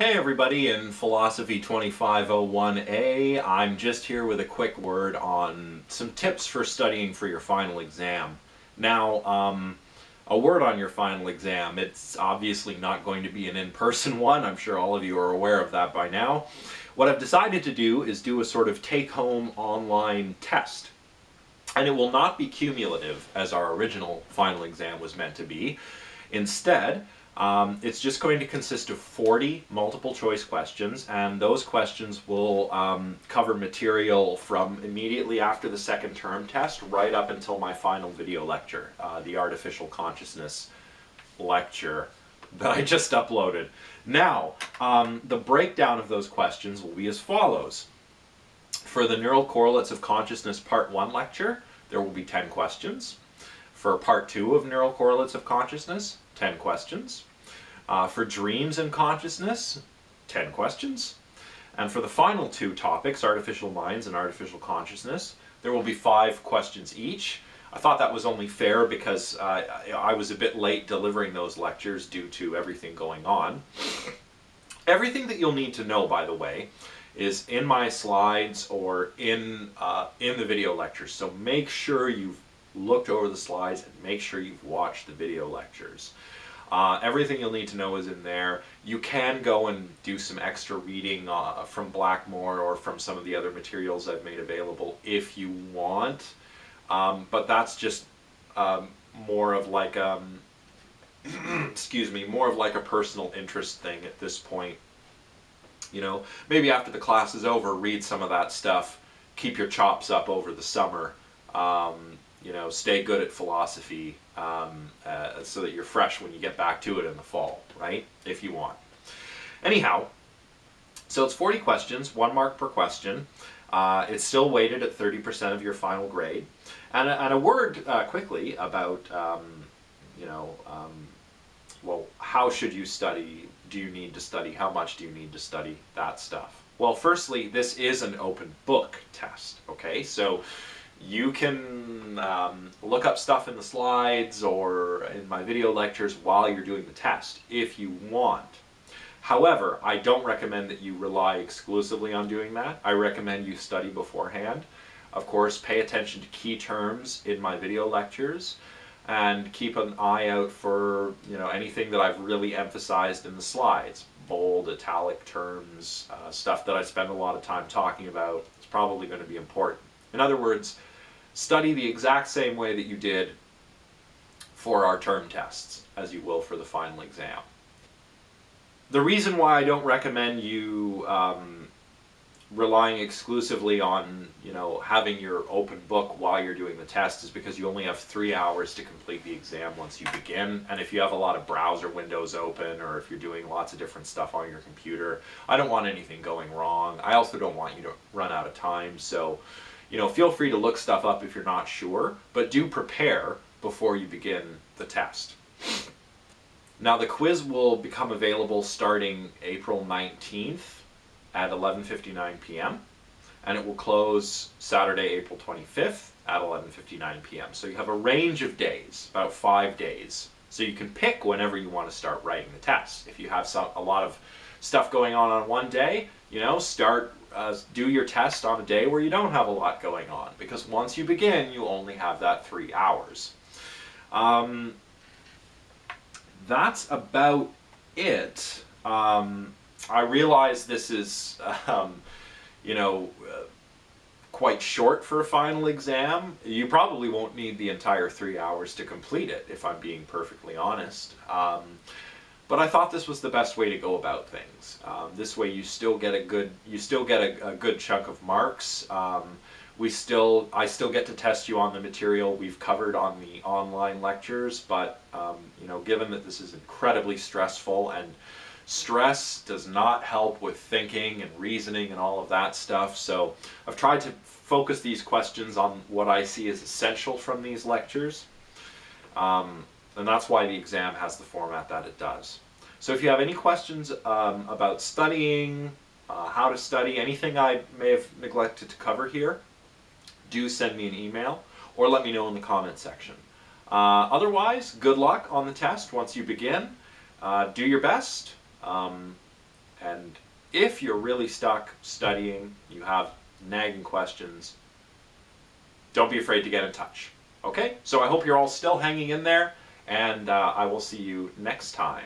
Hey everybody, in Philosophy 2501A, I'm just here with a quick word on some tips for studying for your final exam. Now, a word on your final exam. It's obviously not going to be an in-person one. I'm sure all of you are aware of that by now. What I've decided to do is do a sort of take-home online test. And it will not be cumulative as our original final exam was meant to be. Instead, it's just going to consist of 40 multiple choice questions, and those questions will cover material from immediately after the second term test right up until my final video lecture, the Artificial Consciousness lecture that I just uploaded. Now, the breakdown of those questions will be as follows. For the Neural Correlates of Consciousness Part 1 lecture, there will be 10 questions. For Part 2 of Neural Correlates of Consciousness, 10 questions. For Dreams and Consciousness, 10 questions. And for the final two topics, Artificial Minds and Artificial Consciousness, there will be 5 questions each. I thought that was only fair because I was a bit late delivering those lectures due to everything going on. Everything that you'll need to know, by the way, is in my slides or in the video lectures. So make sure you've looked over the slides and make sure you've watched the video lectures. Everything you'll need to know is in there. You can go and do some extra reading from Blackmore or from some of the other materials I've made available if you want, but that's just more of like excuse me, more of like a personal interest thing at this point. You know, maybe after the class is over, read some of that stuff, keep your chops up over the summer, you know, stay good at philosophy so that you're fresh when you get back to it in the fall, right? If you want. Anyhow, so it's 40 questions, 1 mark per question. It's still weighted at 30% of your final grade. And a word quickly about, you know, well, how should you study? Do you need to study? How much do you need to study? That stuff. Well, firstly, this is an open book test, okay? So you can look up stuff in the slides or in my video lectures while you're doing the test, if you want. However, I don't recommend that you rely exclusively on doing that. I recommend you study beforehand. Of course, pay attention to key terms in my video lectures, and keep an eye out for, you know, anything that I've really emphasized in the slides. Bold, italic terms, stuff that I spend a lot of time talking about. It's probably going to be important. In other words, study the exact same way that you did for our term tests as you will for the final exam. The reason why I don't recommend you relying exclusively on, you know, having your open book while you're doing the test is because you only have 3 hours to complete the exam once you begin. And if you have a lot of browser windows open, or if you're doing lots of different stuff on your computer, I don't want anything going wrong. I also don't want you to run out of time. So, you know, feel free to look stuff up if you're not sure, but do prepare before you begin the test. Now, the quiz will become available starting April 19th at 11:59 p.m. and it will close Saturday, April 25th at 11:59 p.m. So you have a range of days, about 5 days. So you can pick whenever you want to start writing the test. If you have a lot of stuff going on one day, you know, do your test on a day where you don't have a lot going on, because once you begin, you only have that 3 hours. That's about it. I realize this is, you know, quite short for a final exam. You probably won't need the entire 3 hours to complete it, if I'm being perfectly honest. But I thought this was the best way to go about things. This way, you still get a good chunk of marks. I still get to test you on the material we've covered on the online lectures, but you know, given that this is incredibly stressful, and stress does not help with thinking and reasoning and all of that stuff, so I've tried to focus these questions on what I see as essential from these lectures, and that's why the exam has the format that it does. So if you have any questions about studying, how to study, anything I may have neglected to cover here, do send me an email or let me know in the comment section. Otherwise, good luck on the test once you begin. Do your best, And if you're really stuck studying, you have nagging questions, don't be afraid to get in touch. Okay? So I hope you're all still hanging in there, and I will see you next time.